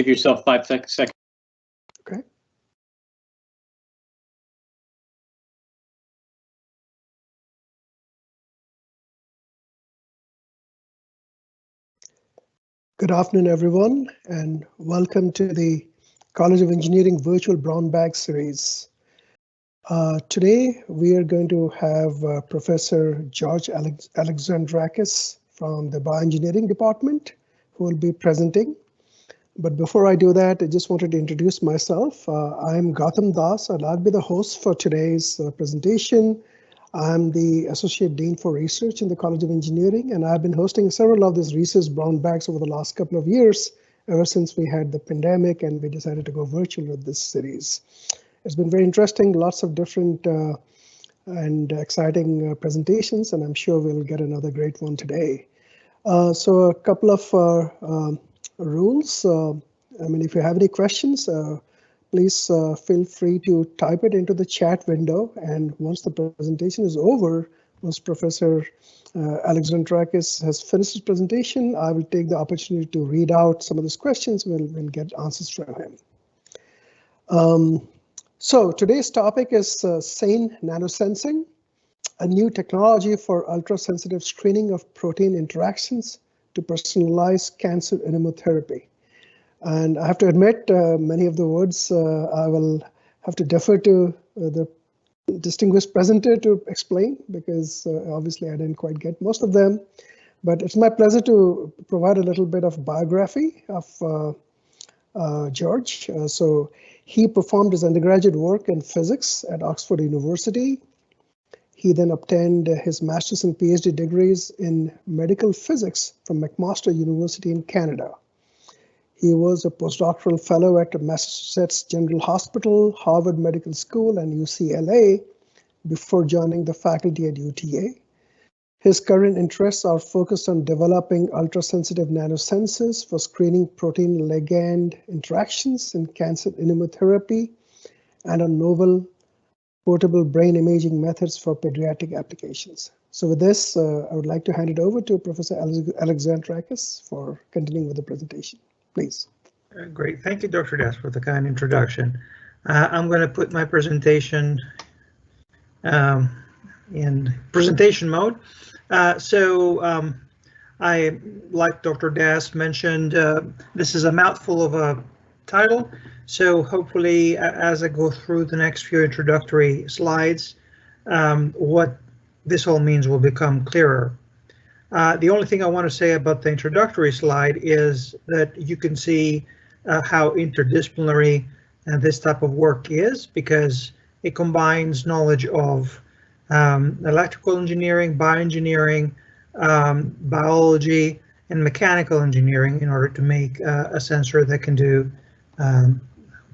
yourself 5 seconds. Okay. Good afternoon, everyone, and welcome to the College of Engineering Virtual Brown Bag Series. Today, we are going to have Professor George Alexandrakis from the Bioengineering Department, who will be presenting. But before I do that, I just wanted to introduce myself. I'm Gautam Das, and I'll be the host for today's presentation. I'm the Associate Dean for Research in the College of Engineering, and I've been hosting several of these research brown bags over the last couple of years, ever since we had the pandemic and we decided to go virtual with this series. It's been very interesting, lots of different and exciting presentations, and I'm sure we'll get another great one today. So a couple of rules. If you have any questions, please feel free to type it into the chat window, and once the presentation is over, once Professor Alexandrakis has finished his presentation, I will take the opportunity to read out some of these questions. We'll get answers from him. So today's topic is SANE Nanosensing, a new technology for ultrasensitive screening of protein interactions to personalize cancer immunotherapy. And I have to admit, many of the words I will have to defer to the distinguished presenter to explain, because obviously I didn't quite get most of them. But it's my pleasure to provide a little bit of biography of George. So he performed his undergraduate work in physics at Oxford University. He then obtained his master's and PhD degrees in medical physics from McMaster University in Canada. He was a postdoctoral fellow at Massachusetts General Hospital, Harvard Medical School, and UCLA before joining the faculty at UTA. His current interests are focused on developing ultrasensitive nanosensors for screening protein ligand interactions in cancer immunotherapy and on novel portable brain imaging methods for pediatric applications. So with this, I would like to hand it over to Professor Alexandrakis for continuing with the presentation. Please. Great. Thank you, Dr. Das, for the kind introduction. I'm going to put my presentation in presentation mode. I, like Dr. Das mentioned, this is a mouthful of a title. So hopefully, as I go through the next few introductory slides, what this all means will become clearer. The only thing I want to say about the introductory slide is that you can see how interdisciplinary this type of work is, because it combines knowledge of electrical engineering, bioengineering, biology, and mechanical engineering in order to make a sensor that can do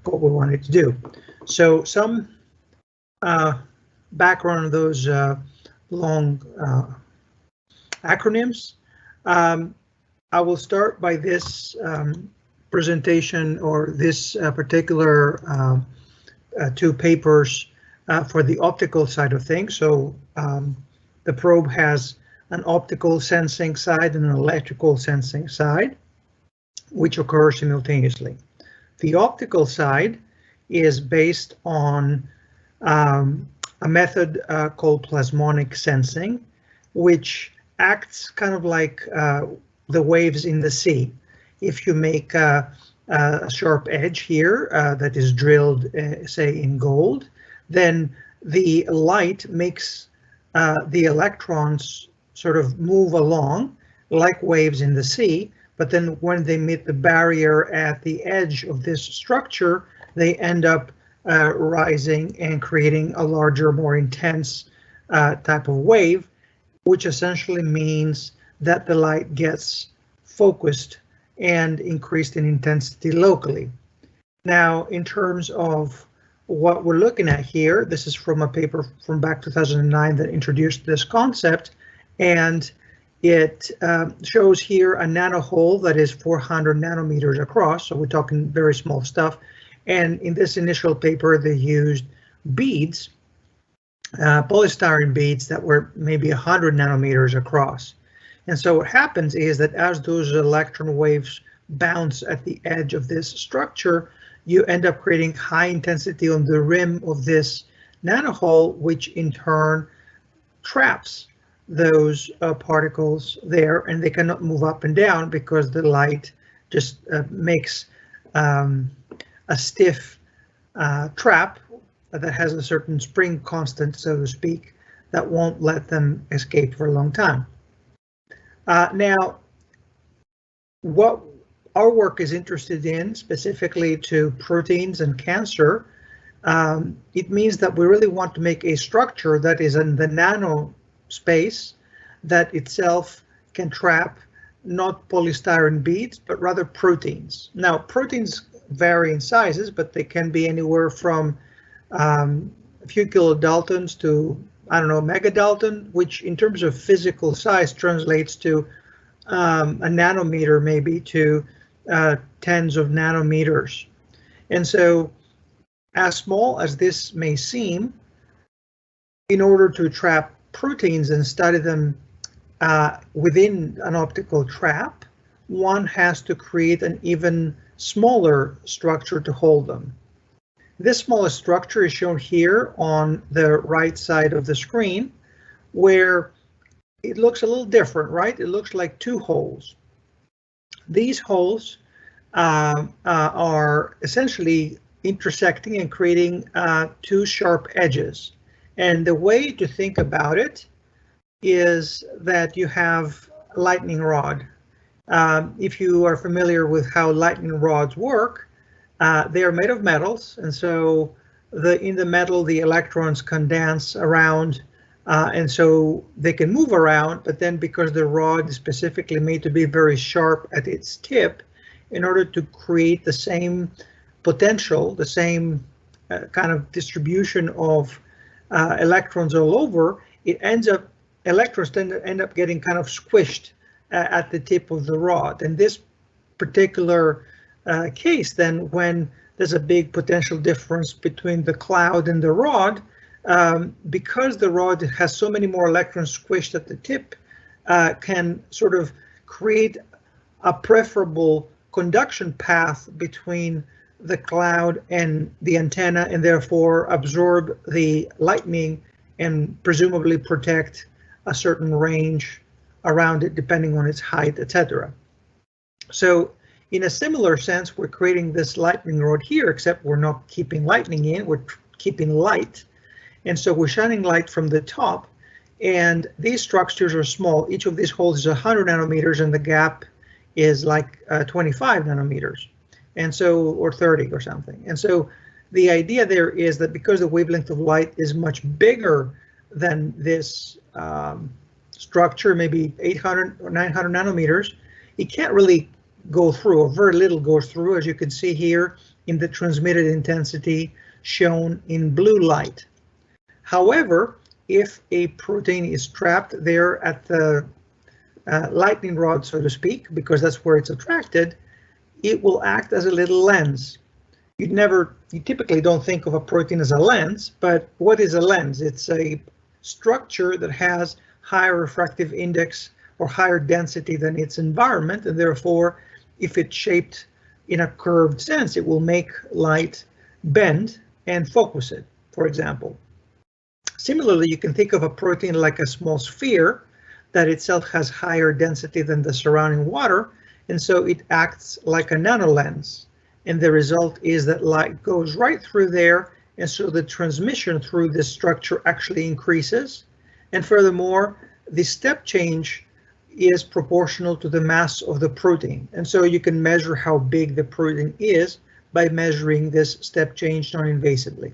what we want it to do. So some background on those long acronyms. I will start by this presentation, or this particular two papers for the optical side of things. So the probe has an optical sensing side and an electrical sensing side, which occur simultaneously. The optical side is based on a method called plasmonic sensing, which acts kind of like the waves in the sea. If you make a sharp edge here that is drilled, say, in gold, then the light makes the electrons sort of move along like waves in the sea, but then when they meet the barrier at the edge of this structure, they end up rising and creating a larger, more intense type of wave, which essentially means that the light gets focused and increased in intensity locally. Now, in terms of what we're looking at here, this is from a paper from back 2009 that introduced this concept, and it shows here a nanohole that is 400 nanometers across, so we're talking very small stuff. And in this initial paper, they used beads, polystyrene beads that were maybe 100 nanometers across. And so what happens is that as those electron waves bounce at the edge of this structure, you end up creating high intensity on the rim of this nanohole, which in turn traps those particles there, and they cannot move up and down because the light just makes a stiff trap that has a certain spring constant, so to speak, that won't let them escape for a long time. Now, what our work is interested in, specifically to proteins and cancer, it means that we really want to make a structure that is in the nano space that itself can trap not polystyrene beads, but rather proteins. Now, proteins vary in sizes, but they can be anywhere from a few kilodaltons to, I don't know, megadalton, which in terms of physical size translates to a nanometer, maybe to tens of nanometers. And so, as small as this may seem, in order to trap proteins and study them within an optical trap, one has to create an even smaller structure to hold them. This smallest structure is shown here on the right side of the screen, where it looks a little different, right? It looks like two holes. These holes are essentially intersecting and creating two sharp edges. And the way to think about it is that you have a lightning rod. If you are familiar with how lightning rods work, they are made of metals, and so in the metal the electrons can dance around, and so they can move around, but then because the rod is specifically made to be very sharp at its tip, in order to create the same potential, the same kind of distribution of electrons all over, electrons tend to end up getting kind of squished at the tip of the rod. In this particular case, then, when there's a big potential difference between the cloud and the rod, because the rod has so many more electrons squished at the tip, can sort of create a preferable conduction path between the cloud and the antenna, and therefore absorb the lightning and presumably protect a certain range around it depending on its height, etc. So in a similar sense, we're creating this lightning rod here, except we're not keeping lightning in, we're keeping light. And so we're shining light from the top, and these structures are small. Each of these holes is 100 nanometers, and the gap is like 25 nanometers, and so, or 30 or something. And so the idea there is that because the wavelength of light is much bigger than this structure, maybe 800 or 900 nanometers, it can't really go through, or very little goes through, as you can see here in the transmitted intensity shown in blue light. However, if a protein is trapped there at the lightning rod, so to speak, because that's where it's attracted, it will act as a little lens. You typically don't think of a protein as a lens, but what is a lens? It's a structure that has higher refractive index or higher density than its environment, and therefore, if it's shaped in a curved sense, it will make light bend and focus it, for example. Similarly, you can think of a protein like a small sphere that itself has higher density than the surrounding water, and so it acts like a nanolens. And the result is that light goes right through there, and so the transmission through this structure actually increases. And furthermore, the step change is proportional to the mass of the protein. And so you can measure how big the protein is by measuring this step change non-invasively.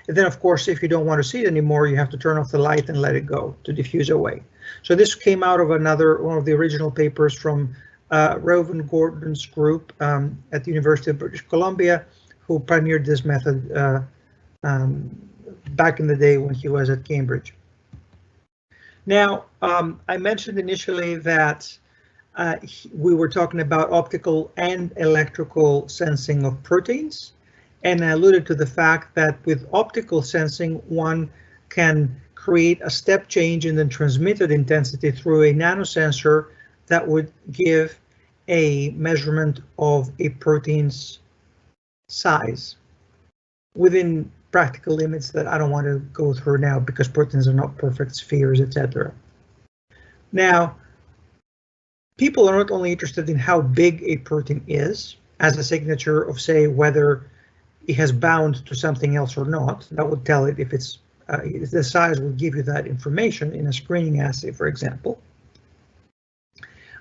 And then, of course, if you don't want to see it anymore, you have to turn off the light and let it go to diffuse away. So this came out of one of the original papers from Rowan Gordon's group at the University of British Columbia, who pioneered this method back in the day when he was at Cambridge. Now, I mentioned initially that we were talking about optical and electrical sensing of proteins, and I alluded to the fact that with optical sensing, one can create a step change in the transmitted intensity through a nanosensor that would give a measurement of a protein's size within practical limits that I don't want to go through now because proteins are not perfect spheres, etc. Now, people are not only interested in how big a protein is as a signature of, say, whether it has bound to something else or not. That would tell it if it's the size will give you that information in a screening assay, for example.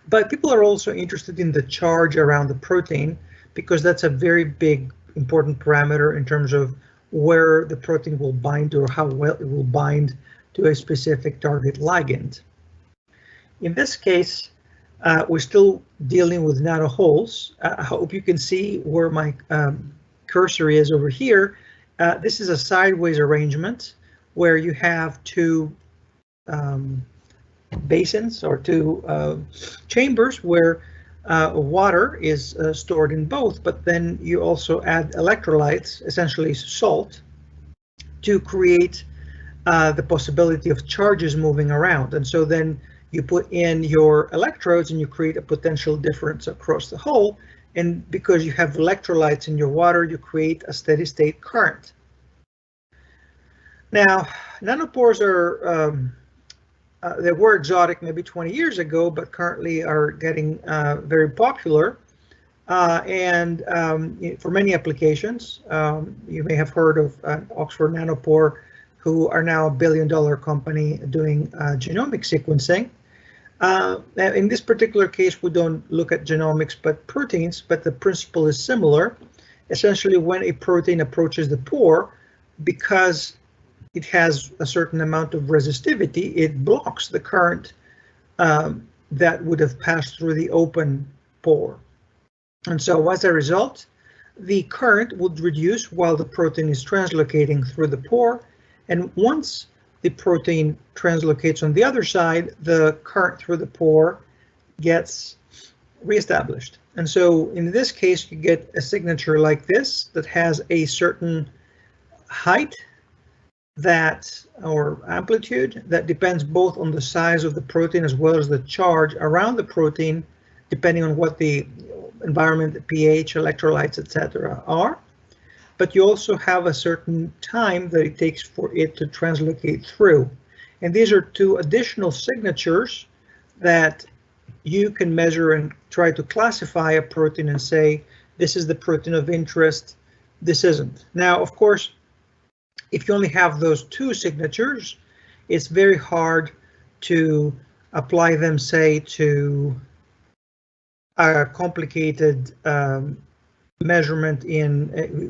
But people are also interested in the charge around the protein because that's a very big, important parameter in terms of where the protein will bind or how well it will bind to a specific target ligand. In this case, we're still dealing with nanoholes. I hope you can see where my cursor is over here. This is a sideways arrangement where you have two basins or two chambers where water is stored in both, but then you also add electrolytes, essentially salt, to create the possibility of charges moving around. And so then you put in your electrodes and you create a potential difference across the whole. And because you have electrolytes in your water, you create a steady state current. Now, nanopores are, they were exotic maybe 20 years ago, but currently are getting very popular. And for many applications, you may have heard of Oxford Nanopore, who are now a billion-dollar company doing genomic sequencing. In this particular case, we don't look at genomics but proteins, but the principle is similar. Essentially, when a protein approaches the pore, because it has a certain amount of resistivity, it blocks the current that would have passed through the open pore. And so as a result, the current would reduce while the protein is translocating through the pore. And once the protein translocates on the other side, the current through the pore gets reestablished. And so in this case, you get a signature like this that has a certain height that, or amplitude, that depends both on the size of the protein as well as the charge around the protein, depending on what the environment, the pH, electrolytes, etc. are. But you also have a certain time that it takes for it to translocate through. And these are two additional signatures that you can measure and try to classify a protein and say, this is the protein of interest, this isn't. Now, of course, if you only have those two signatures, it's very hard to apply them, say, to a complicated measurement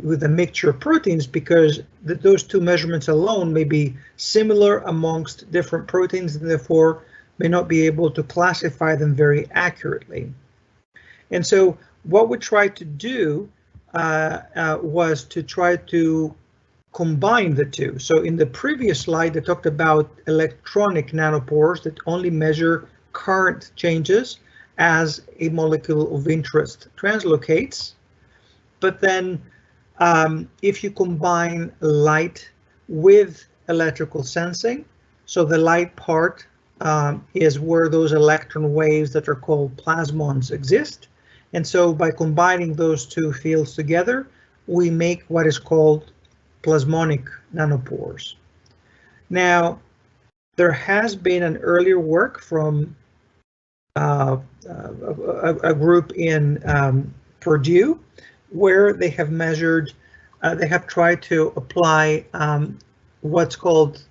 with a mixture of proteins, because those two measurements alone may be similar amongst different proteins and therefore may not be able to classify them very accurately. And so what we tried to do was to try to combine the two. So in the previous slide, I talked about electronic nanopores that only measure current changes as a molecule of interest translocates. But then if you combine light with electrical sensing, so the light part is where those electron waves that are called plasmons exist. And so by combining those two fields together, we make what is called plasmonic nanopores. Now, there has been an earlier work from a group in Purdue where they have measured, they have tried to apply what's called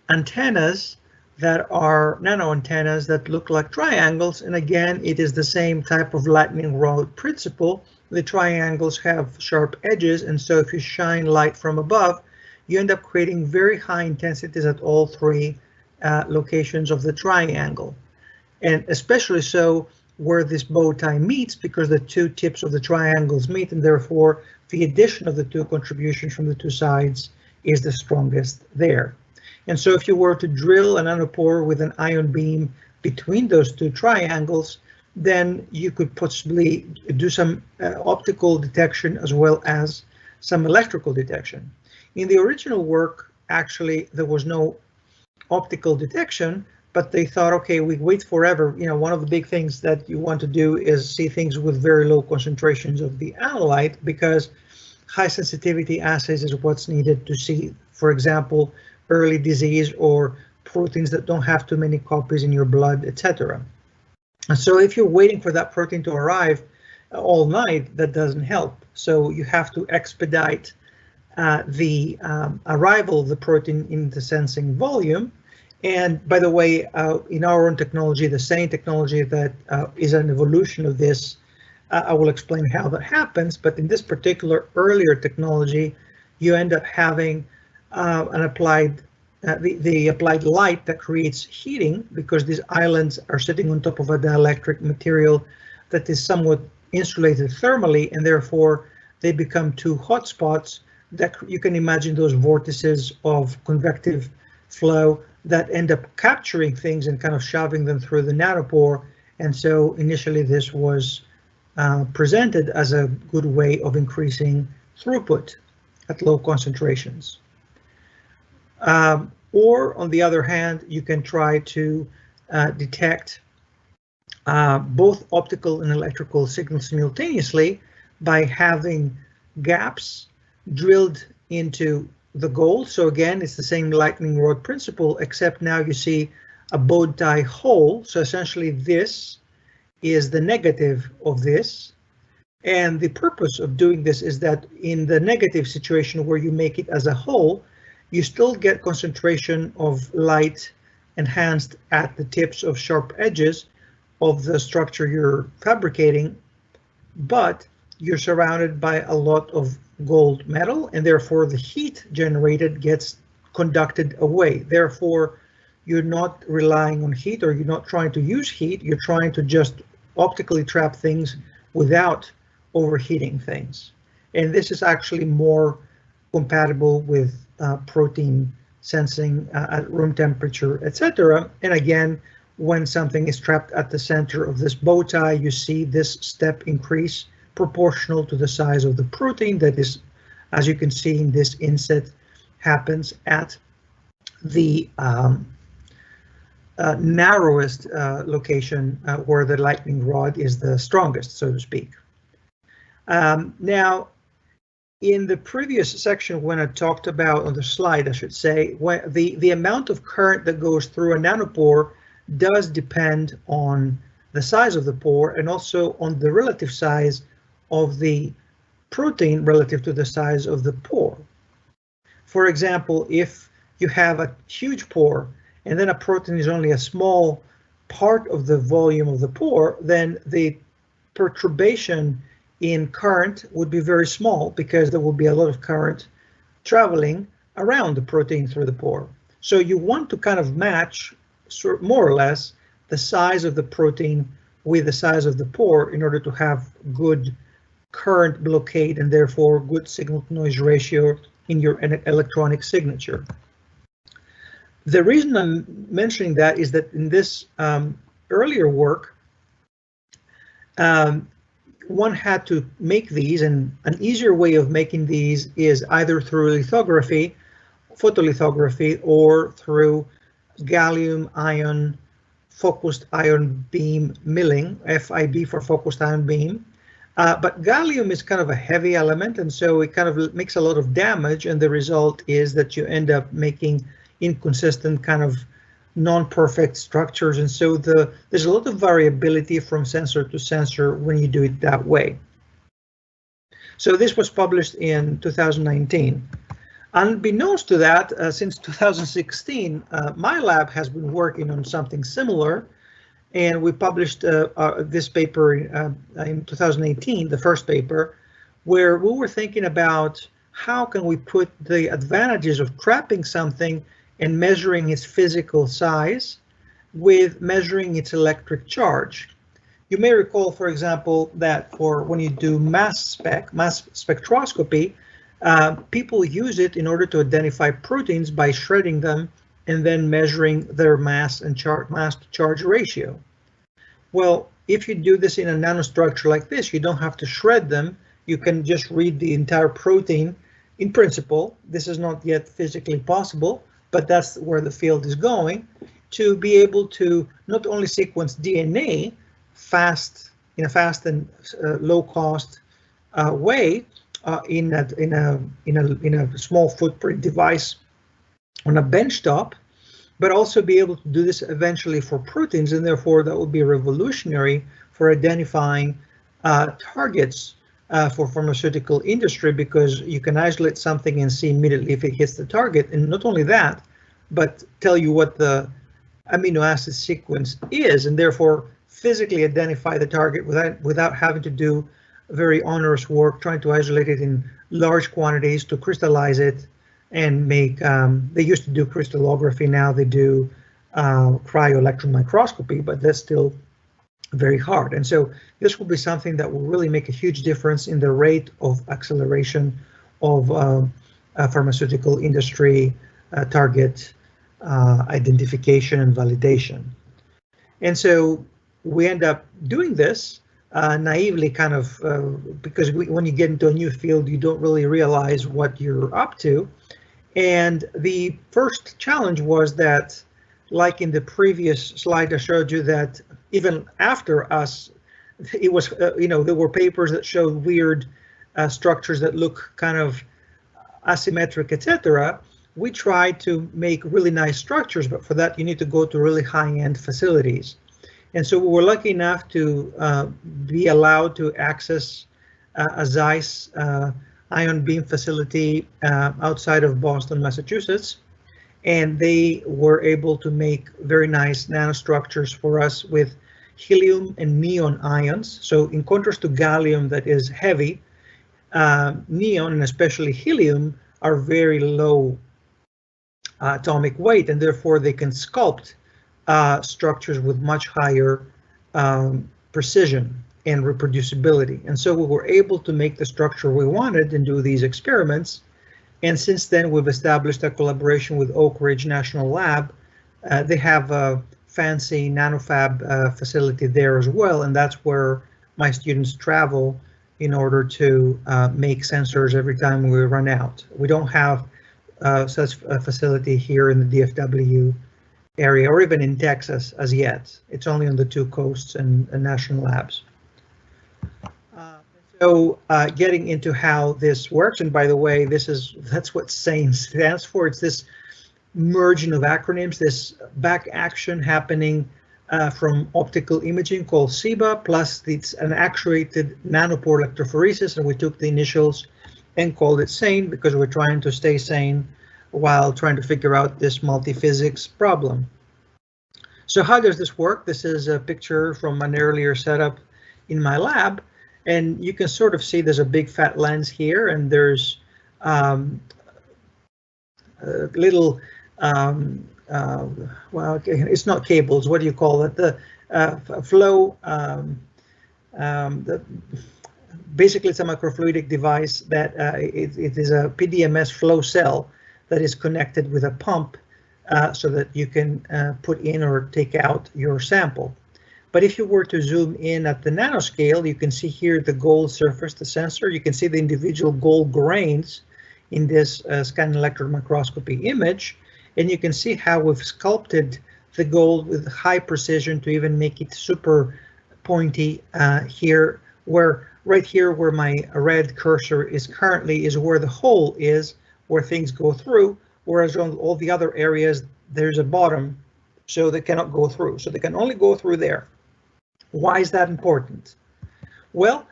antennas that are nano antennas that look like triangles. And again, it is the same type of lightning rod principle. The triangles have sharp edges, and so if you shine light from above, you end up creating very high intensities at all three locations of the triangle. And especially so where this bow tie meets, because the two tips of the triangles meet, and therefore the addition of the two contributions from the two sides is the strongest there. And so if you were to drill a nanopore with an ion beam between those two triangles, then you could possibly do some optical detection as well as some electrical detection. In the original work, actually, there was no optical detection, but they thought, okay, we wait forever. You know, one of the big things that you want to do is see things with very low concentrations of the analyte, because high sensitivity assays is what's needed to see, for example, early disease or proteins that don't have too many copies in your blood, etc. And so if you're waiting for that protein to arrive all night, that doesn't help. So you have to expedite the arrival of the protein in the sensing volume. And by the way, in our own technology, the SANE technology that is an evolution of this, I will explain how that happens. But in this particular earlier technology, you end up having the applied light that creates heating, because these islands are sitting on top of a dielectric material that is somewhat insulated thermally, and therefore they become two hot spots that you can imagine those vortices of convective flow that end up capturing things and kind of shoving them through the nanopore. And so initially this was presented as a good way of increasing throughput at low concentrations. Or on the other hand, you can try to detect both optical and electrical signals simultaneously by having gaps drilled into the gold. So again, it's the same lightning rod principle, except now you see a bow tie hole. So essentially this is the negative of this. And the purpose of doing this is that in the negative situation where you make it as a hole, you still get concentration of light enhanced at the tips of sharp edges of the structure you're fabricating, but you're surrounded by a lot of gold metal, and therefore the heat generated gets conducted away. Therefore, you're not relying on heat, or you're not trying to use heat, you're trying to just optically trap things without overheating things. And this is actually more compatible with protein sensing at room temperature, etc. And again, when something is trapped at the center of this bow tie, you see this step increase proportional to the size of the protein. That is, as you can see in this inset, happens at the narrowest location where the lightning rod is the strongest, so to speak. Now, in the previous section, when I talked about, on the slide, I should say, when the amount of current that goes through a nanopore does depend on the size of the pore and also on the relative size of the protein relative to the size of the pore. For example, if you have a huge pore and then a protein is only a small part of the volume of the pore, then the perturbation in current would be very small, because there will be a lot of current traveling around the protein through the pore. So you want to kind of match, more or less, the size of the protein with the size of the pore in order to have good current blockade and therefore good signal to noise ratio in your electronic signature. The reason I'm mentioning that is that in this earlier work, one had to make these, and an easier way of making these is either through lithography, photolithography, or through gallium ion focused ion beam milling, FIB for focused ion beam. But gallium is kind of a heavy element, and so it kind of makes a lot of damage, and the result is that you end up making inconsistent kind of non-perfect structures, and so there's a lot of variability from sensor to sensor when you do it that way. So this was published in 2019. Unbeknownst to that, since 2016, my lab has been working on something similar, and we published this paper in 2018, the first paper, where we were thinking about how can we put the advantages of trapping something and measuring its physical size with measuring its electric charge. You may recall, for example, that for when you do mass spectroscopy, people use it in order to identify proteins by shredding them and then measuring their mass and mass to charge ratio. Well, if you do this in a nanostructure like this, you don't have to shred them. You can just read the entire protein in principle. This is not yet physically possible, but that's where the field is going. to be able to not only sequence DNA in a fast and low cost way in a small footprint device on a benchtop, but also be able to do this eventually for proteins, and therefore that would be revolutionary for identifying targets for pharmaceutical industry, because you can isolate something and see immediately if it hits the target, and not only that, but tell you what the amino acid sequence is, and therefore physically identify the target without having to do very onerous work trying to isolate it in large quantities to crystallize it and make, they used to do crystallography, now they do cryo-electron microscopy, but that's still very hard. And so this will be something that will really make a huge difference in the rate of acceleration of pharmaceutical industry target identification and validation. And so we end up doing this naively, kind of, because when you get into a new field, you don't really realize what you're up to. And the first challenge was that, like in the previous slide, I showed you that even after us, it was, there were papers that showed weird structures that look kind of asymmetric, etc. We tried to make really nice structures, but for that you need to go to really high-end facilities. And so we were lucky enough to be allowed to access a Zeiss ion beam facility outside of Boston, Massachusetts. And they were able to make very nice nanostructures for us with helium and neon ions. So in contrast to gallium that is heavy, neon and especially helium are very low atomic weight, and therefore they can sculpt structures with much higher precision and reproducibility. And so we were able to make the structure we wanted and do these experiments. And since then, we've established a collaboration with Oak Ridge National Lab. They have a fancy nanofab facility there as well, and that's where my students travel in order to make sensors every time we run out. We don't have such a facility here in the DFW area or even in Texas as yet. It's only on the two coasts and national labs. So getting into how this works, and by the way, that's what SANE stands for. It's this merging of acronyms, this back action happening from optical imaging called SIBA, plus it's an actuated nanopore electrophoresis, and we took the initials and called it SANE because we're trying to stay sane while trying to figure out this multi-physics problem. So how does this work? This is a picture from an earlier setup in my lab. And you can sort of see there's a big fat lens here, and there's little, well, it's not cables, what do you call it? The flow, basically it's a microfluidic device that it is a PDMS flow cell that is connected with a pump so that you can put in or take out your sample. But if you were to zoom in at the nanoscale, you can see here the gold surface, the sensor. You can see the individual gold grains in this scanning electron microscopy image. And you can see how we've sculpted the gold with high precision to even make it super pointy here, right here where my red cursor is currently is where the hole is, where things go through, whereas on all the other areas, there's a bottom, so they cannot go through. So they can only go through there. Why is that important? Well,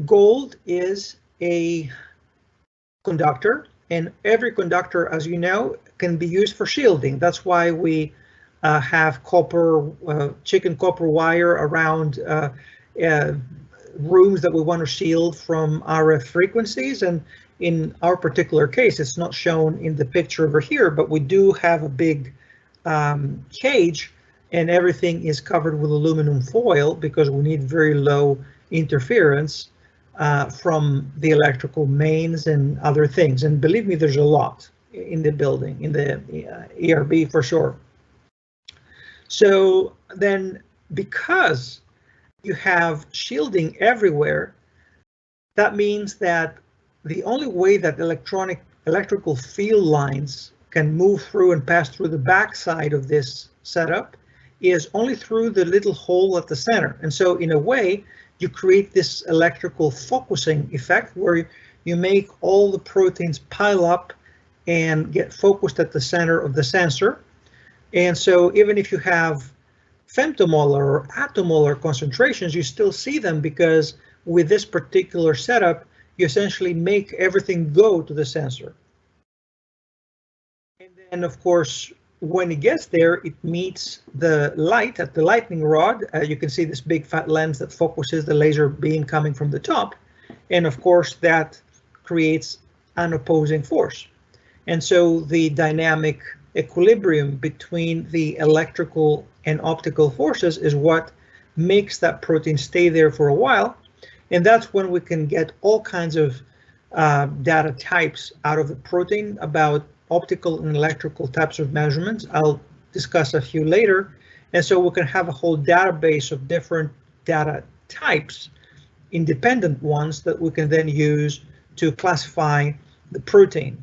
gold is a conductor, and every conductor, as you know, can be used for shielding. That's why we have copper, chicken copper wire around rooms that we want to shield from RF frequencies. And in our particular case, it's not shown in the picture over here, but we do have a big cage, and everything is covered with aluminum foil because we need very low interference from the electrical mains and other things. And believe me, there's a lot in the building, in the ERB for sure. So then, because you have shielding everywhere, that means that the only way that electrical field lines can move through and pass through the backside of this setup is only through the little hole at the center. And so in a way, you create this electrical focusing effect where you make all the proteins pile up and get focused at the center of the sensor. And so even if you have femtomolar or attomolar concentrations, you still see them because with this particular setup, you essentially make everything go to the sensor. And then, of course, when it gets there, it meets the light at the lightning rod. You can see this big fat lens that focuses the laser beam coming from the top. And of course, that creates an opposing force. And so the dynamic equilibrium between the electrical and optical forces is what makes that protein stay there for a while. And that's when we can get all kinds of data types out of the protein about optical and electrical types of measurements. I'll discuss a few later. And so we can have a whole database of different data types, independent ones that we can then use to classify the protein.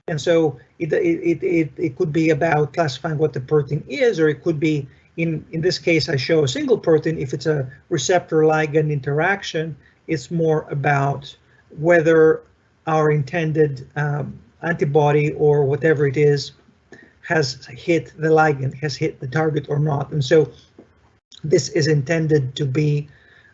And so it could be about classifying what the protein is, or it could be, in this case, I show a single protein. If it's a receptor-ligand interaction, it's more about whether our intended antibody or whatever it is has hit the ligand, has hit the target or not. And so this is intended to be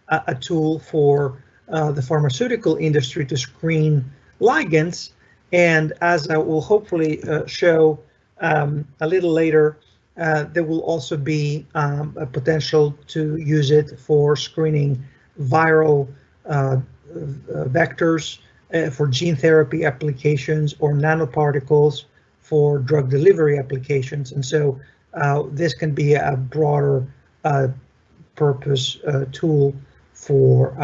a tool for the pharmaceutical industry to screen ligands. And as I will hopefully show a little later, there will also be a potential to use it for screening viral vectors for gene therapy applications or nanoparticles for drug delivery applications. And so this can be a broader purpose tool for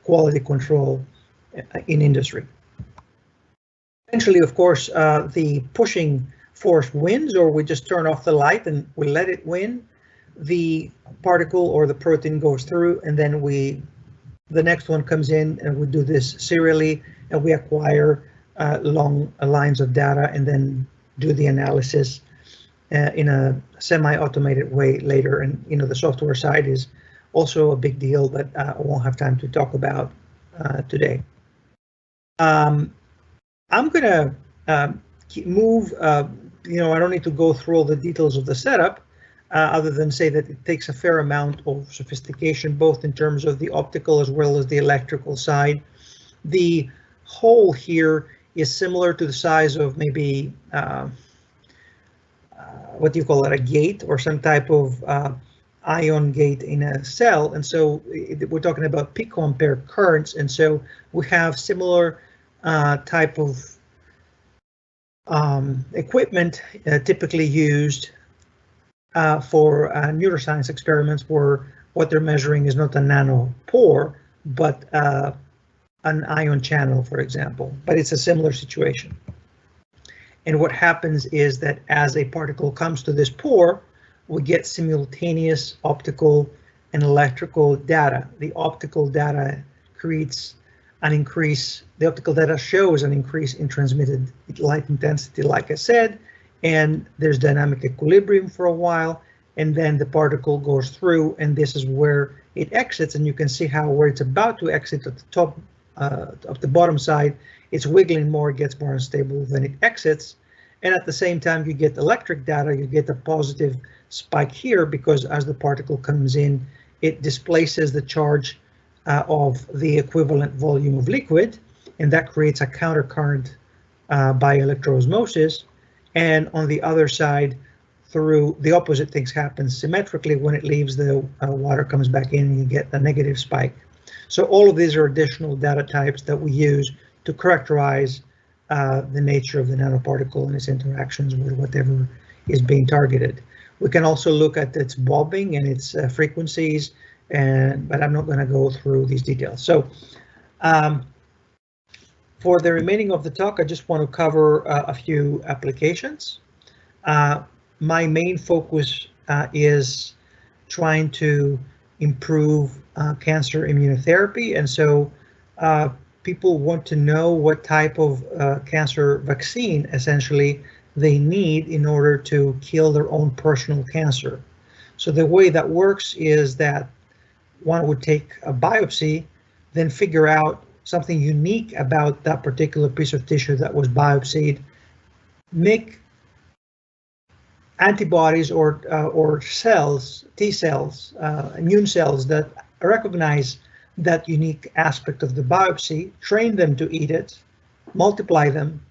quality control in industry. Eventually, of course, the pushing force wins, or we just turn off the light and we let it win. The particle or the protein goes through, and then the next one comes in, and we do this serially, and we acquire long lines of data and then do the analysis in a semi-automated way later. And the software side is also a big deal that I won't have time to talk about today. I'm going to move, I don't need to go through all the details of the setup, other than say that it takes a fair amount of sophistication, both in terms of the optical as well as the electrical side. The hole here is similar to the size of maybe, what do you call it, a gate or some type of ion gate in a cell. And so we're talking about picoampere currents. And so we have similar type of equipment typically used for neuroscience experiments, where what they're measuring is not a nanopore, but an ion channel, for example. But it's a similar situation. And what happens is that as a particle comes to this pore, we get simultaneous optical and electrical data. The optical data creates an increase, the optical data shows an increase in transmitted light intensity, like I said, and there's dynamic equilibrium for a while, and then the particle goes through, and this is where it exits, and you can see how where it's about to exit at the top of the bottom side, it's wiggling more, it gets more unstable, then it exits. And at the same time, you get electric data, you get a positive spike here, because as the particle comes in, it displaces the charge of the equivalent volume of liquid, and that creates a countercurrent by electroosmosis. And on the other side, through the opposite things happen symmetrically. When it leaves, the water comes back in and you get a negative spike. So all of these are additional data types that we use to characterize the nature of the nanoparticle and its interactions with whatever is being targeted. We can also look at its bobbing and its frequencies, but I'm not going to go through these details. So for the remaining of the talk, I just want to cover a few applications. My main focus is trying to improve cancer immunotherapy, and so people want to know what type of cancer vaccine essentially they need in order to kill their own personal cancer. So the way that works is that one would take a biopsy, then figure out something unique about that particular piece of tissue that was biopsied, make antibodies or cells, T cells, immune cells that recognize that unique aspect of the biopsy, train them to eat it, multiply them,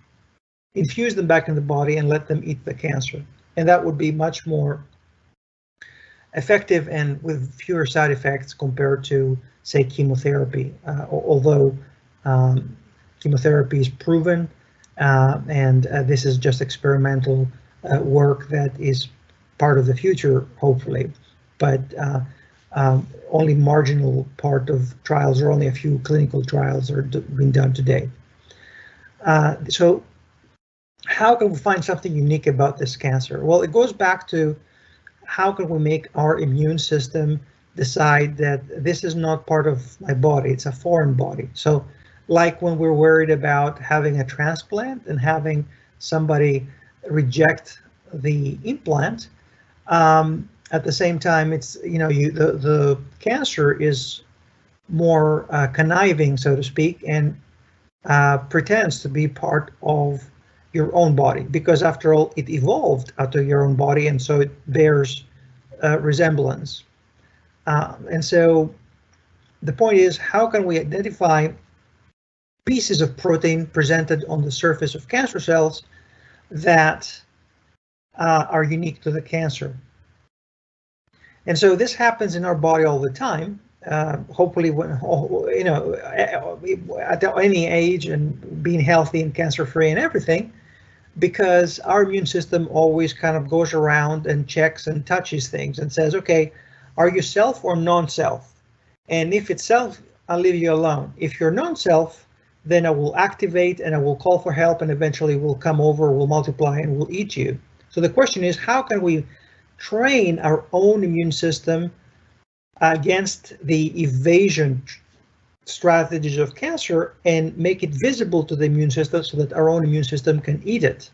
infuse them back in the body, and let them eat the cancer. And that would be much more effective and with fewer side effects compared to, say, chemotherapy, although chemotherapy is proven, and this is just experimental work that is part of the future, hopefully, but only marginal part of trials, or only a few clinical trials are being done today. So how can we find something unique about this cancer? Well, it goes back to how can we make our immune system decide that this is not part of my body, it's a foreign body. So like when we're worried about having a transplant and having somebody reject the implant, at the same time, it's, you know, the cancer is more conniving, so to speak, and pretends to be part of your own body, because after all, it evolved out of your own body, and so it bears resemblance. And so the point is, how can we identify pieces of protein presented on the surface of cancer cells that are unique to the cancer? And so this happens in our body all the time. Hopefully, when, you know, at any age, and being healthy and cancer-free and everything, because our immune system always kind of goes around and checks and touches things and says, okay, are you self or non-self? And if it's self, I'll leave you alone. If you're non-self, then I will activate and I will call for help, and eventually we'll come over, we'll multiply, and we'll eat you. So the question is, how can we train our own immune system against the evasion strategies of cancer and make it visible to the immune system so that our own immune system can eat it?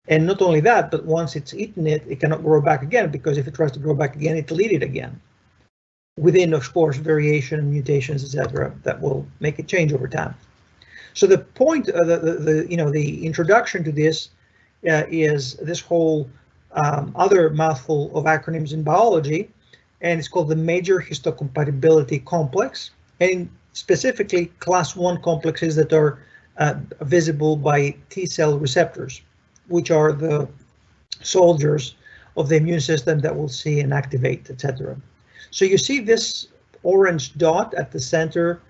And not only that, but once it's eaten it, it cannot grow back again, because if it tries to grow back again, it'll eat it again. Within, of course, variation, mutations, etc., that will make it change over time. So the point, the introduction to this is this whole other mouthful of acronyms in biology, and it's called the major histocompatibility complex, and specifically class 1 complexes that are visible by T cell receptors, which are the soldiers of the immune system that will see and activate, etc. So you see this orange dot at the center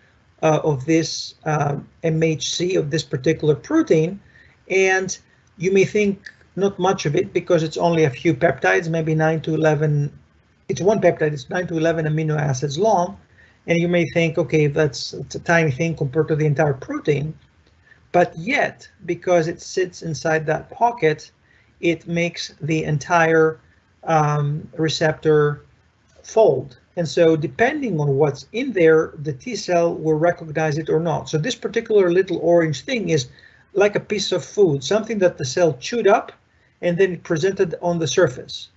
of this MHC, of this particular protein, and you may think not much of it because it's only a few peptides, maybe 9 to 11. It's one peptide, it's 9 to 11 amino acids long, and you may think, okay, it's a tiny thing compared to the entire protein. But yet, because it sits inside that pocket, it makes the entire receptor fold. And so depending on what's in there, the T cell will recognize it or not. So this particular little orange thing is like a piece of food, something that the cell chewed up and then presented on the surface.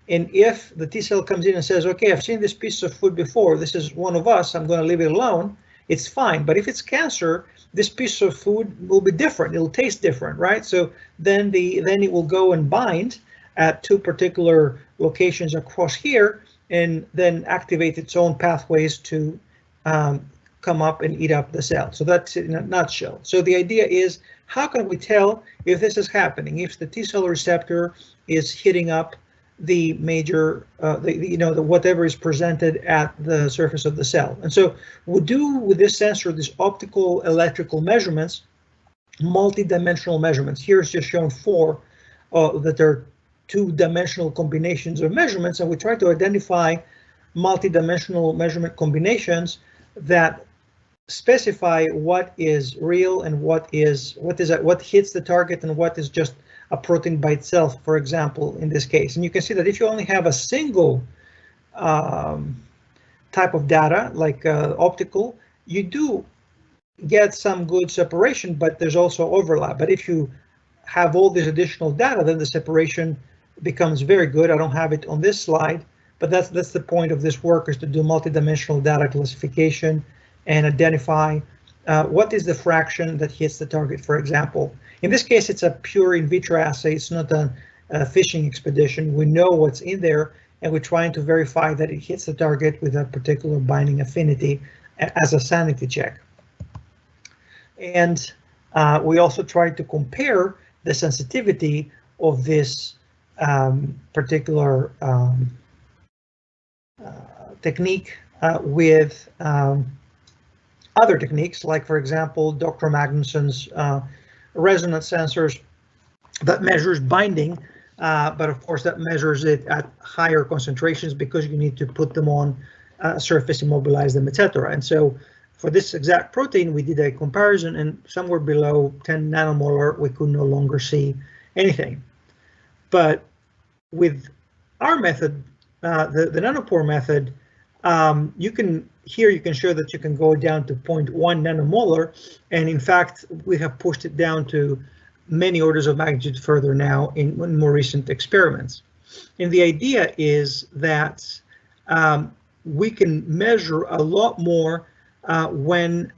And if the T cell comes in and says, okay, I've seen this piece of food before, this is one of us, I'm going to leave it alone, it's fine. But if it's cancer, this piece of food will be different, it'll taste different, right? So then it will go and bind at 2 particular locations across here, and then activate its own pathways to come up and eat up the cell. So that's it in a nutshell. So the idea is, how can we tell if this is happening, if the T cell receptor is hitting up the major, whatever is presented at the surface of the cell? And so we do with this sensor, these optical electrical measurements, multi-dimensional measurements. Here's just shown 4 that are 2-dimensional combinations of measurements, and we try to identify multi-dimensional measurement combinations that specify what is real and what hits the target and what is just a protein by itself, for example, in this case. And you can see that if you only have a single type of data, like optical, you do get some good separation, but there's also overlap. But if you have all this additional data, then the separation becomes very good. I don't have it on this slide, but that's the point of this work, is to do multidimensional data classification and identify what is the fraction that hits the target, for example. In this case, it's a pure in vitro assay. It's not a fishing expedition. We know what's in there, and we're trying to verify that it hits the target with a particular binding affinity as a sanity check. And we also try to compare the sensitivity of this particular technique with other techniques, like, for example, Dr. Magnuson's resonance sensors that measures binding, but of course that measures it at higher concentrations because you need to put them on a surface, immobilize them, etc. And so for this exact protein, we did a comparison, and somewhere below 10 nanomolar, we could no longer see anything. But with our method, the nanopore method, you can show that you can go down to 0.1 nanomolar, and in fact, we have pushed it down to many orders of magnitude further now in more recent experiments. And the idea is that we can measure a lot more than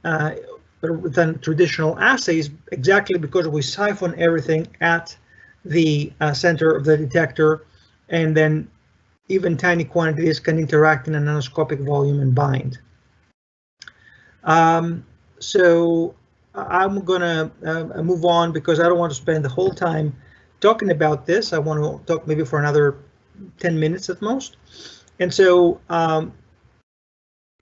traditional assays, exactly because we siphon everything at the center of the detector, and then even tiny quantities can interact in a nanoscopic volume and bind. So I'm gonna move on because I don't want to spend the whole time talking about this. I want to talk maybe for another 10 minutes at most. And so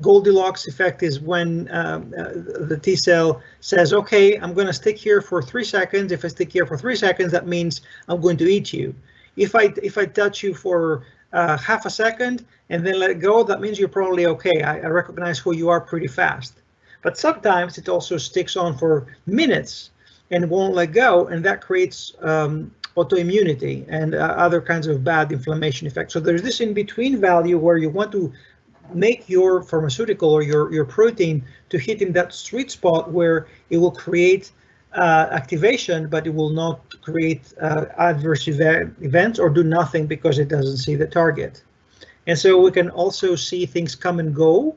Goldilocks effect is when the T cell says, okay, I'm going to stick here for 3 seconds. If I stick here for 3 seconds, that means I'm going to eat you. If I touch you for half a second and then let it go, that means you're probably okay. I recognize who you are pretty fast. But sometimes it also sticks on for minutes and won't let go, and that creates autoimmunity and other kinds of bad inflammation effects. So there's this in-between value where you want to make your pharmaceutical or your protein to hit in that sweet spot where it will create activation, but it will not create adverse events or do nothing because it doesn't see the target. And so we can also see things come and go.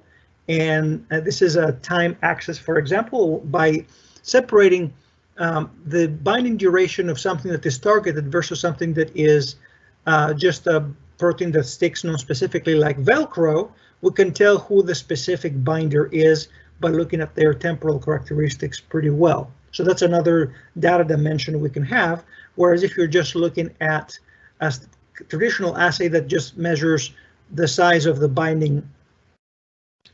And this is a time axis, for example, by separating the binding duration of something that is targeted versus something that is just a protein that sticks non-specifically, like Velcro. We can tell who the specific binder is by looking at their temporal characteristics pretty well. So that's another data dimension we can have. Whereas if you're just looking at a traditional assay that just measures the size of the binding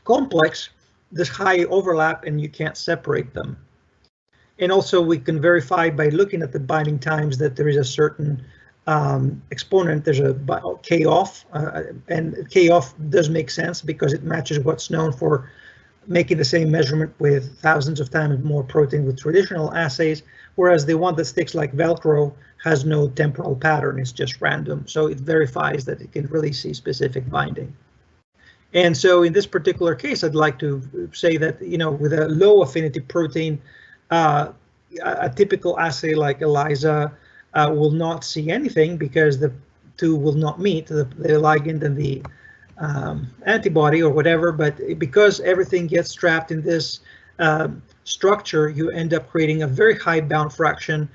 complex, there's high overlap and you can't separate them. And also we can verify by looking at the binding times that there is a certain exponent. There's a K off, and K off does make sense because it matches what's known for making the same measurement with thousands of times more protein with traditional assays, whereas the one that sticks like Velcro has no temporal pattern, it's just random. So it verifies that it can really see specific binding. And so in this particular case, I'd like to say that, you know, with a low affinity protein, a typical assay like ELISA will not see anything because the two will not meet, the ligand and the antibody or whatever, but because everything gets trapped in this structure, you end up creating a very high bound fraction,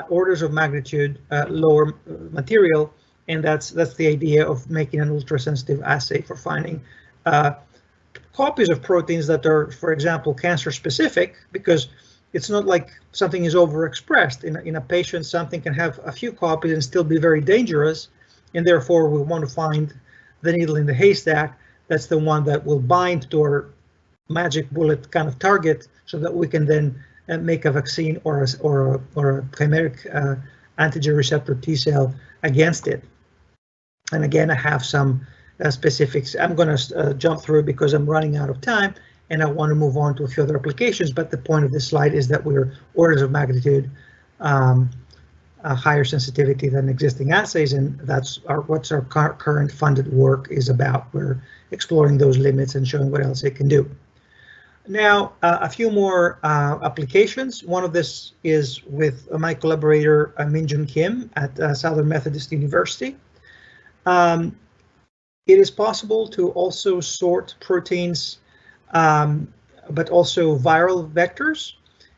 orders of magnitude lower material, and that's the idea of making an ultrasensitive assay for finding copies of proteins that are, for example, cancer specific, because it's not like something is overexpressed. In a patient, something can have a few copies and still be very dangerous, and therefore we want to find the needle in the haystack. That's the one that will bind to our magic bullet kind of target, so that we can then make a vaccine or a chimeric antigen receptor T cell against it. And again, I have some specifics. I'm going to jump through because I'm running out of time, and I want to move on to a few other applications. But the point of this slide is that we're orders of magnitude higher sensitivity than existing assays, and that's what's our current funded work is about. We're exploring those limits and showing what else it can do. Now, a few more applications. One of this is with my collaborator, Minjun Kim at Southern Methodist University. It is possible to also sort proteins, but also viral vectors.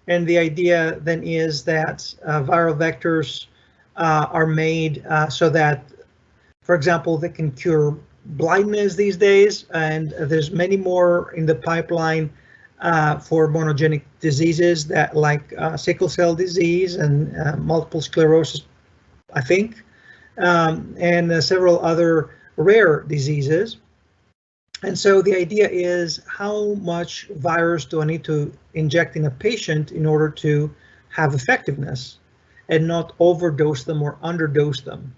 And the idea then is that viral vectors are made so that, for example, they can cure blindness these days, and there's many more in the pipeline for monogenic diseases that like sickle cell disease and multiple sclerosis, I think, and several other rare diseases. And so the idea is, how much virus do I need to inject in a patient in order to have effectiveness and not overdose them or underdose them?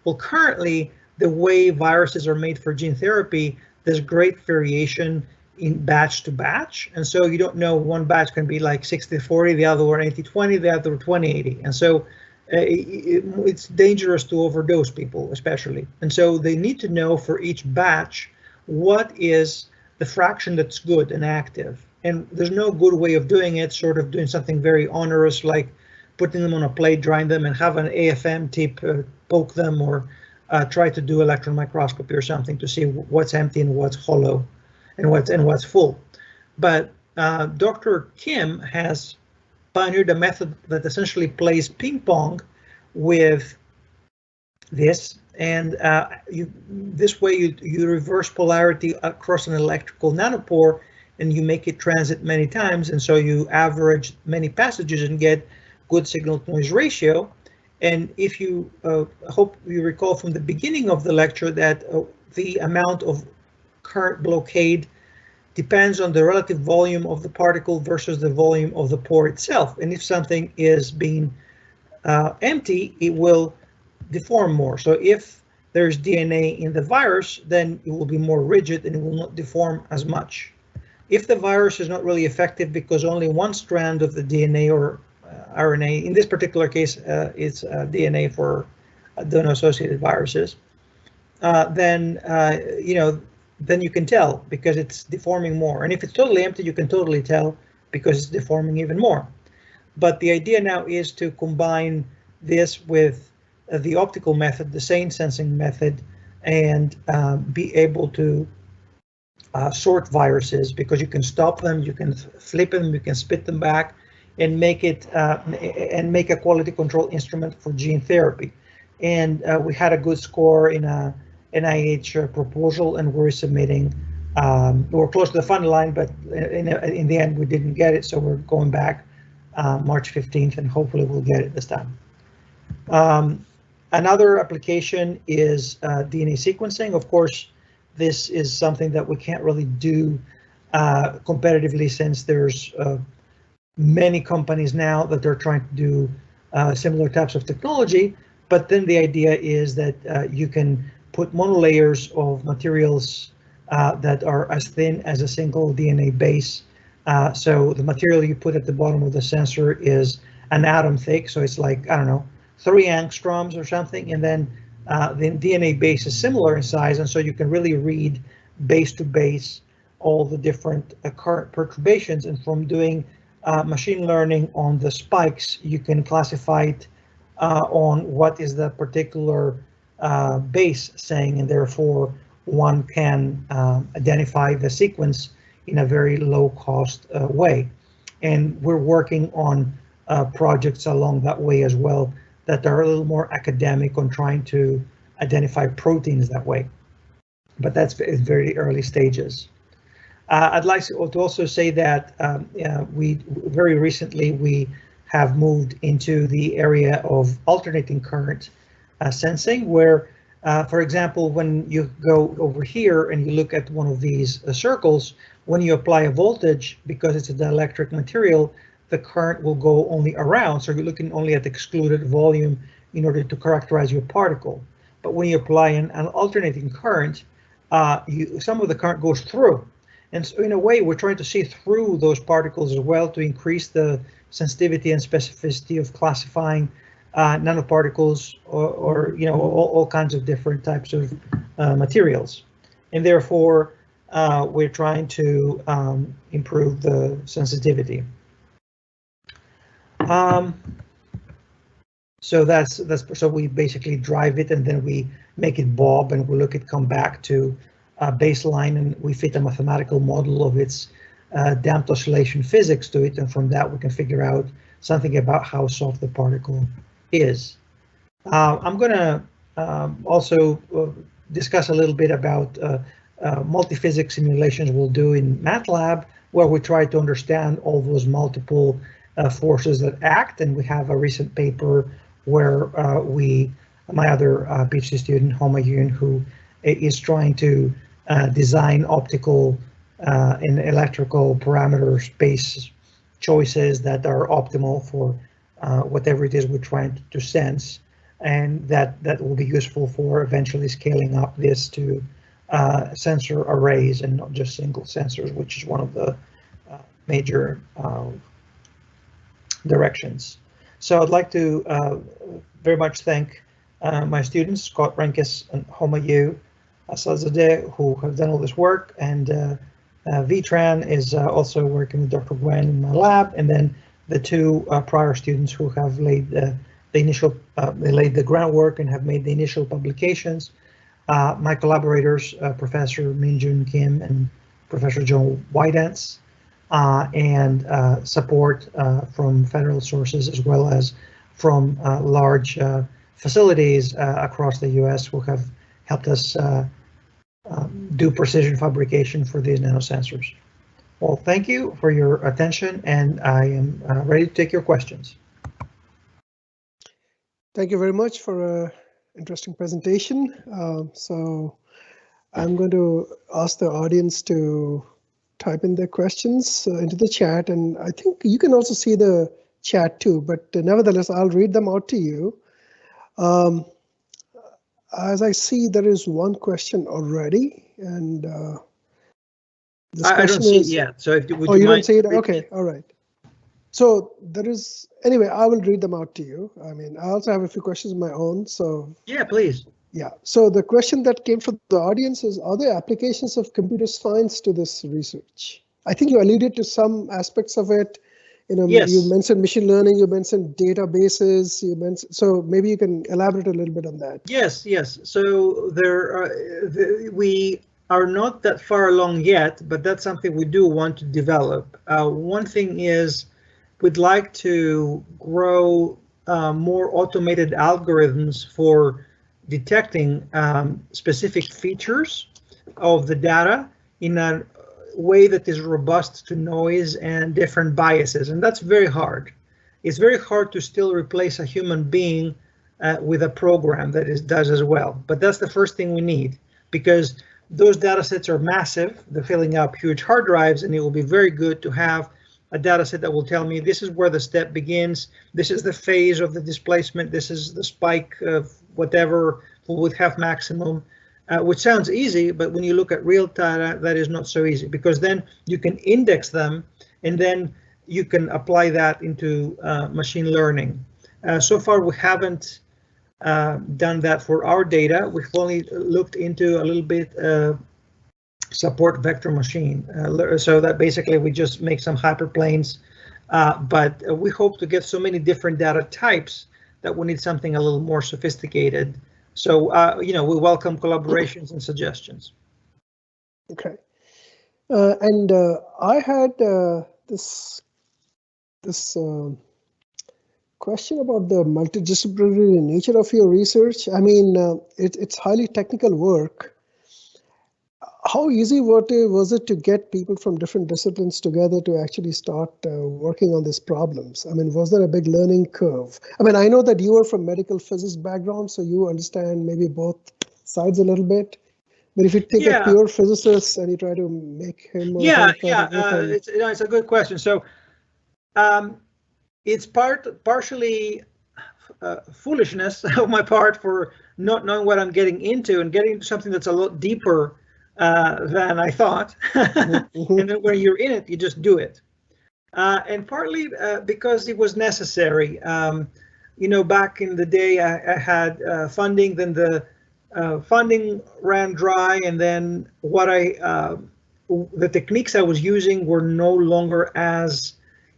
Well, currently, the way viruses are made for gene therapy, there's great variation in batch to batch. And so you don't know, one batch can be like 60-40, the other one 80-20, the other 20-80. And so it's dangerous to overdose people, especially. And so they need to know for each batch what is the fraction that's good and active. And there's no good way of doing it, sort of doing something very onerous like putting them on a plate, drying them, and have an AFM tip poke them, or try to do electron microscopy or something to see what's empty and what's hollow and what's full. But Dr. Kim has pioneered a method that essentially plays ping pong with this, and this way you reverse polarity across an electrical nanopore, and you make it transit many times, and so you average many passages and get good signal-to-noise ratio. And if you hope you recall from the beginning of the lecture that the amount of current blockade depends on the relative volume of the particle versus the volume of the pore itself. And if something is being empty, it will deform more. So if there's DNA in the virus, then it will be more rigid and it will not deform as much. If the virus is not really effective because only one strand of the DNA or RNA, in this particular case, it's DNA for adeno-associated viruses, then you can tell because it's deforming more. And if it's totally empty, you can totally tell because it's deforming even more. But the idea now is to combine this with the optical method, the SANE sensing method, and be able to sort viruses, because you can stop them, you can flip them, you can spit them back, and make it and make a quality control instrument for gene therapy. And we had a good score in a NIH proposal, and we're submitting. We're close to the fund line, but in the end we didn't get it, so we're going back March 15th, and hopefully we'll get it this time. Another application is DNA sequencing. Of course, this is something that we can't really do competitively, since there's many companies now that are trying to do similar types of technology. But then the idea is that you can put monolayers of materials that are as thin as a single DNA base. So the material you put at the bottom of the sensor is an atom thick, so it's like, I don't know, 3 angstroms or something, and then the DNA base is similar in size, and so you can really read base to base all the different current perturbations. And from doing machine learning on the spikes, you can classify it on what is the particular base saying, and therefore one can identify the sequence in a very low cost way. And we're working on projects along that way as well, that are a little more academic on trying to identify proteins that way. But that's in very early stages. I'd like to also say that we very recently we have moved into the area of alternating current sensing, where, for example, when you go over here and you look at one of these circles, when you apply a voltage, because it's a dielectric material, the current will go only around. So you're looking only at the excluded volume in order to characterize your particle. But when you apply an alternating current, some of the current goes through. And so in a way, we're trying to see through those particles as well to increase the sensitivity and specificity of classifying nanoparticles or all kinds of different types of materials. And therefore, we're trying to improve the sensitivity. So so we basically drive it and then we make it bob and we look at come back to baseline, and we fit a mathematical model of its damped oscillation physics to it, and from that we can figure out something about how soft the particle is. I'm going to also discuss a little bit about multi-physics simulations we'll do in MATLAB, where we try to understand all those multiple forces that act, and we have a recent paper where my other PhD student, Homa Yoon, who is trying to design optical and electrical parameter space choices that are optimal for whatever it is we're trying to sense, and that will be useful for eventually scaling up this to sensor arrays and not just single sensors, which is one of the major directions. So I'd like to very much thank my students, Scott Renkis and Homa Yu Asazadeh, who have done all this work, and Vitran is also working with Dr. Gwen in my lab, and then the two prior students who have laid the groundwork and have made the initial publications. My collaborators, Professor Minjun Kim and Professor John Wydance, and support from federal sources as well as from large facilities across the US who have helped us do precision fabrication for these nanosensors. Well, thank you for your attention, and I am ready to take your questions. Thank you very much for an interesting presentation. So I'm going to ask the audience to type in their questions into the chat, and I think you can also see the chat too, but nevertheless, I'll read them out to you. As I see, there is one question already, and this I question don't see is, it yet, so would oh, you you don't mind see it? reading Okay, all right. So there is, anyway, I will read them out to you. I mean, I also have a few questions of my own, so. Yeah, please. Yeah, so the question that came from the audience is, are there applications of computer science to this research? I think you alluded to some aspects of it. You know, Yes. you mentioned machine learning, you mentioned databases, you mentioned, so maybe you can elaborate a little bit on that. Yes, yes. So we are not that far along yet, but that's something we do want to develop. One thing is we'd like to grow more automated algorithms for detecting specific features of the data in a way that is robust to noise and different biases, and that's very hard. It's very hard to still replace a human being with a program that does as well, but that's the first thing we need, because those data sets are massive. They're filling up huge hard drives, and it will be very good to have a data set that will tell me this is where the step begins, this is the phase of the displacement, this is the spike of whatever would have maximum, which sounds easy, but when you look at real data, that is not so easy, because then you can index them and then you can apply that into machine learning. So far, we haven't done that for our data. We've only looked into a little bit support vector machine, so that basically we just make some hyperplanes, but we hope to get so many different data types that we need something a little more sophisticated. So, you know, we welcome collaborations and suggestions. Okay, and I had this question about the multidisciplinary nature of your research. I mean, it's highly technical work. How easy was it to get people from different disciplines together to actually start working on these problems? I mean, was there a big learning curve? I mean, I know that you are from medical physics background, so you understand maybe both sides a little bit. But if you take a pure physicist and you try to make him or her try to work on... It's a good question. So it's partially foolishness on my part for not knowing what I'm getting into and getting into something that's a lot deeper than I thought. And then when you're in it, you just do it. And partly because it was necessary. You know, back in the day, I had funding, then the funding ran dry, and then what I the techniques I was using were no longer as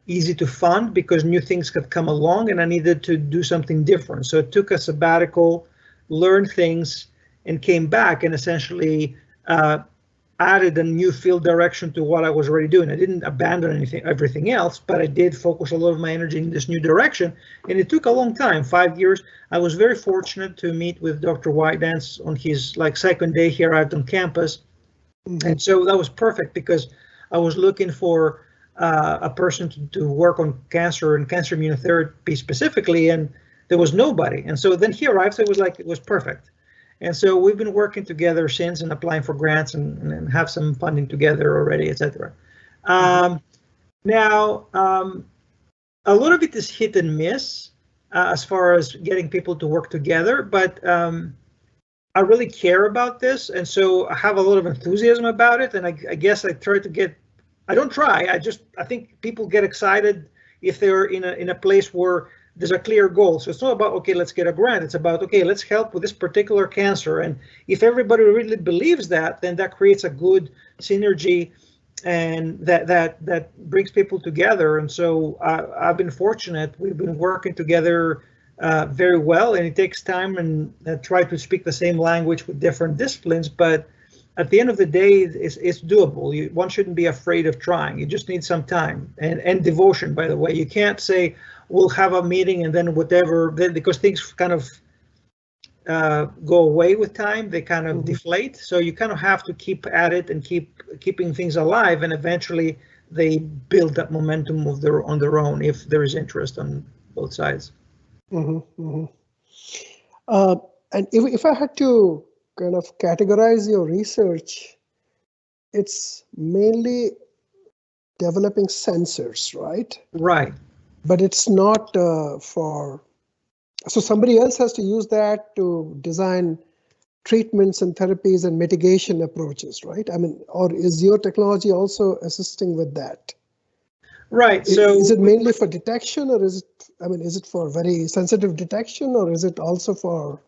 easy to fund because new things had come along and I needed to do something different. So it took a sabbatical, learned things, and came back and essentially added a new field direction to what I was already doing. I didn't abandon everything else, but I did focus a lot of my energy in this new direction. And it took a long time, 5 years. I was very fortunate to meet with Dr. Whitedance on his second day here out on campus. Mm-hmm. And so that was perfect because I was looking for a person to work on cancer and cancer immunotherapy specifically, and there was nobody. And so then he arrived, so it was perfect. And so we've been working together since and applying for grants and have some funding together already, etc. Now, a lot of it is hit and miss as far as getting people to work together, but I really care about this. And so I have a lot of enthusiasm about it. And I guess I try to get, I don't try, I think people get excited if they're in a place where there's a clear goal. So it's not about, okay, let's get a grant. It's about, okay, let's help with this particular cancer. And if everybody really believes that, then that creates a good synergy and that brings people together. And so I've been fortunate. We've been working together very well, and it takes time and try to speak the same language with different disciplines. But at the end of the day, it's doable. One shouldn't be afraid of trying. You just need some time and devotion, by the way. You can't say, we'll have a meeting and then whatever, because things kind of go away with time. They kind of deflate. So you kind of have to keep at it and keeping things alive, and eventually they build that momentum on their own if there is interest on both sides. And if I had to kind of categorize your research, it's mainly developing sensors, right? Right. But it's not so somebody else has to use that to design treatments and therapies and mitigation approaches, right? I mean, or is your technology also assisting with that? Right. So is it mainly for detection, or is it for very sensitive detection, or is it also for,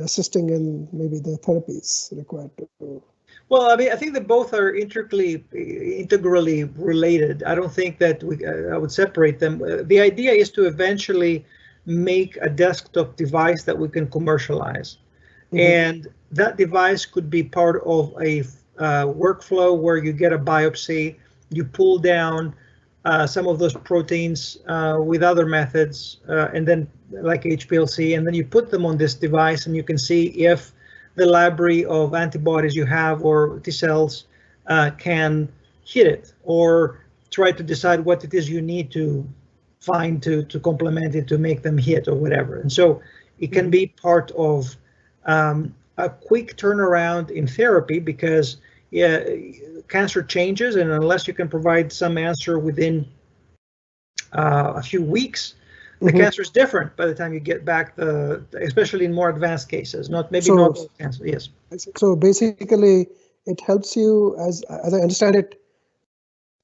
assisting in maybe the therapies required to? Well, I think that both are integrally related. I don't think that I would separate them. The idea is to eventually make a desktop device that we can commercialize. And that device could be part of a workflow where you get a biopsy, you pull down some of those proteins with other methods, and then like HPLC, and then you put them on this device and you can see if the library of antibodies you have or T cells can hit it, or try to decide what it is you need to find to complement it to make them hit or whatever. And so it can be part of a quick turnaround in therapy because cancer changes, and unless you can provide some answer within a few weeks, the cancer is different by the time you get back, especially in more advanced cases, not cancer. Yes. So basically, it helps you, as I understand it,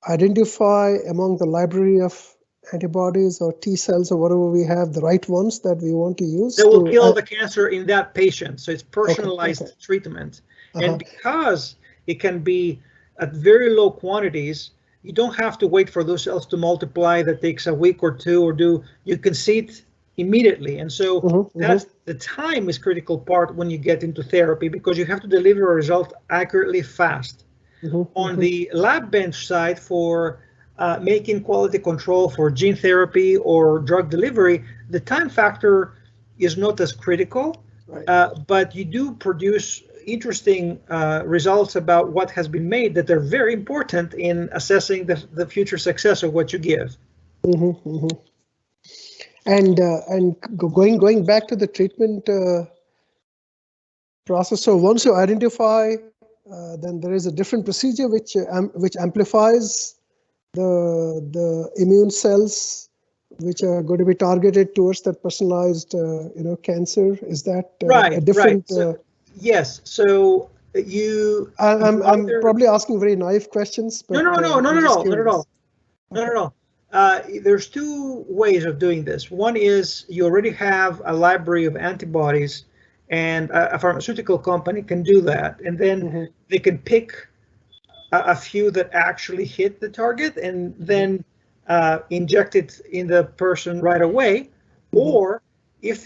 identify among the library of antibodies or T cells or whatever we have, the right ones that we want to use. That will kill the cancer in that patient. So it's personalized treatment. And because it can be at very low quantities, you don't have to wait for those cells to multiply. That takes a week or two, you can see it immediately. And so that's the time is critical part when you get into therapy, because you have to deliver a result accurately fast. On the lab bench side for making quality control for gene therapy or drug delivery, the time factor is not as critical, but you do produce interesting results about what has been made that are very important in assessing the future success of what you give. And going back to the treatment process, so once you identify, then there is a different procedure which amplifies the immune cells which are going to be targeted towards that personalized cancer. Is that a different? Yes. So I'm probably asking very naive questions. But, not at all. There's two ways of doing this. One is you already have a library of antibodies, and a pharmaceutical company can do that, and then they can pick a few that actually hit the target and then inject it in the person right away, or if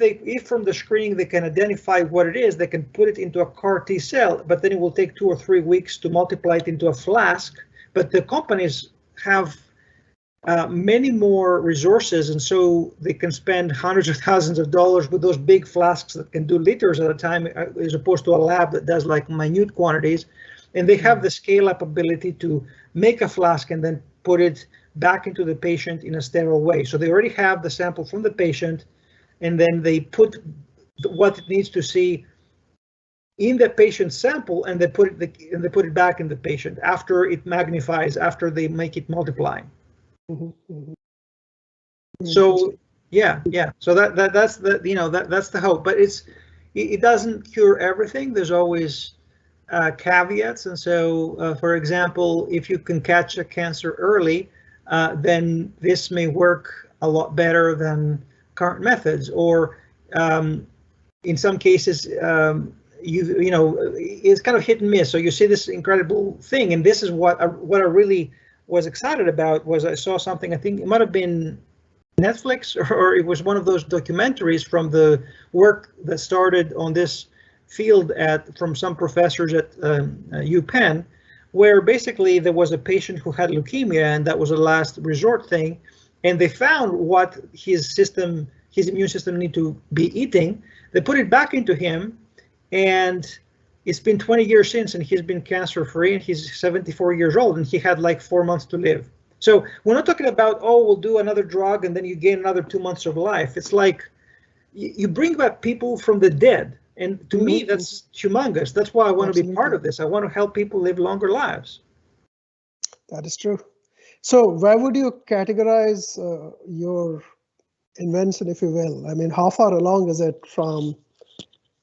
from the screening they can identify what it is, they can put it into a CAR T cell, but then it will take 2 or 3 weeks to multiply it into a flask. But the companies have many more resources, and so they can spend hundreds of thousands of dollars with those big flasks that can do liters at a time, as opposed to a lab that does like minute quantities. And they have the scale-up ability to make a flask and then put it back into the patient in a sterile way. So they already have the sample from the patient, and then they put what it needs to see in the patient's sample, and they put it back in the patient after it magnifies, after they make it multiply. So yeah. So that's the that's the hope. But it doesn't cure everything. There's always caveats, and so for example, if you can catch a cancer early, then this may work a lot better than current methods, or in some cases it's kind of hit and miss. So you see this incredible thing, and this is what I really was excited about. Was I saw something, I think it might have been Netflix, or it was one of those documentaries from the work that started on this field from some professors at UPenn, where basically there was a patient who had leukemia, and that was a last resort thing, and they found what his immune system need to be eating. They put it back into him, and it's been 20 years since, and he's been cancer free, and he's 74 years old, and he had like 4 months to live. So we're not talking about, oh, we'll do another drug and then you gain another 2 months of life. It's like you bring back people from the dead. And to me, that's humongous. That's why I want to be part of this. I want to help people live longer lives. That is true. So where would you categorize your invention, if you will? I mean, how far along is it from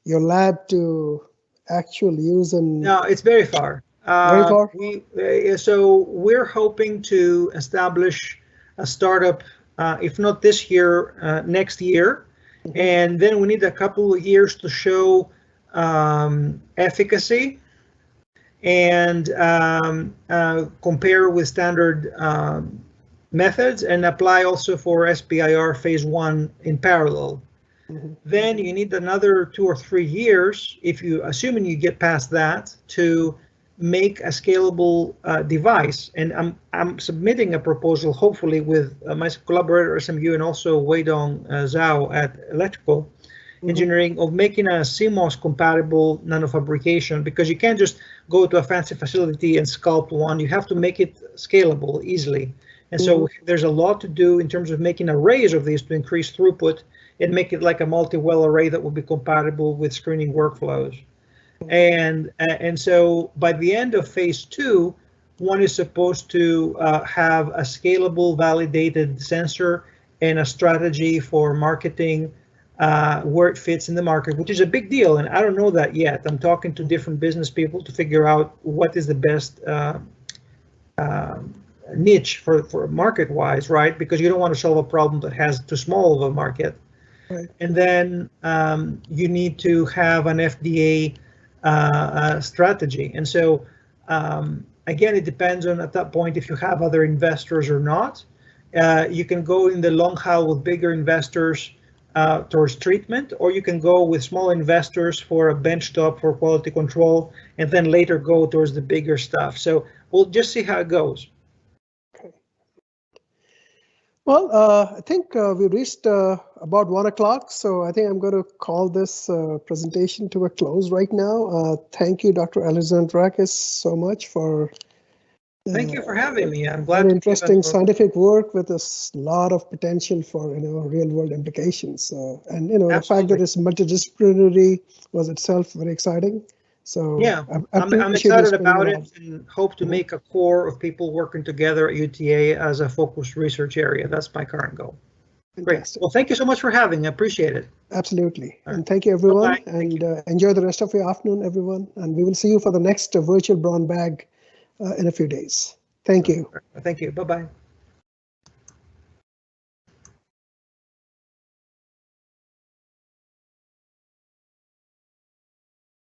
your lab to actual use? No, it's very far. Very far? So we're hoping to establish a startup, if not this year, next year. And then we need a couple of years to show efficacy and compare with standard methods, and apply also for SBIR phase 1 in parallel. Then you need another 2 or 3 years, if you assuming you get past that, to make a scalable device. And I'm submitting a proposal, hopefully with my collaborator SMU and also Weidong Zhao at Electrical Engineering, of making a CMOS compatible nanofabrication, because you can't just go to a fancy facility and sculpt one. You have to make it scalable easily. And so there's a lot to do in terms of making arrays of these to increase throughput and make it like a multi-well array that will be compatible with screening workflows. And so by the end of phase 2, one is supposed to have a scalable, validated sensor and a strategy for marketing where it fits in the market, which is a big deal. And I don't know that yet. I'm talking to different business people to figure out what is the best niche for market-wise, right? Because you don't want to solve a problem that has too small of a market. Right. And then you need to have an FDA strategy. And so, again, it depends on at that point if you have other investors or not. You can go in the long haul with bigger investors towards treatment, or you can go with small investors for a benchtop for quality control, and then later go towards the bigger stuff. So we'll just see how it goes. Okay. Well, I think we reached about 1 o'clock, so I think I'm going to call this presentation to a close right now. Thank you, Dr. Alexandrakis, so much for thank you for having me. I'm glad. Interesting scientific work with a lot of potential for real-world implications, and the fact that it's multidisciplinary was itself very exciting. So yeah, I'm excited about it and hope to make a core of people working together at UTA as a focused research area. That's my current goal. Fantastic. Great. Well, thank you so much for having me. I appreciate it. Absolutely. Right. And thank you, everyone. Bye-bye. And enjoy the rest of your afternoon, everyone. And we will see you for the next virtual brown bag in a few days. Thank you. Thank you. Bye-bye.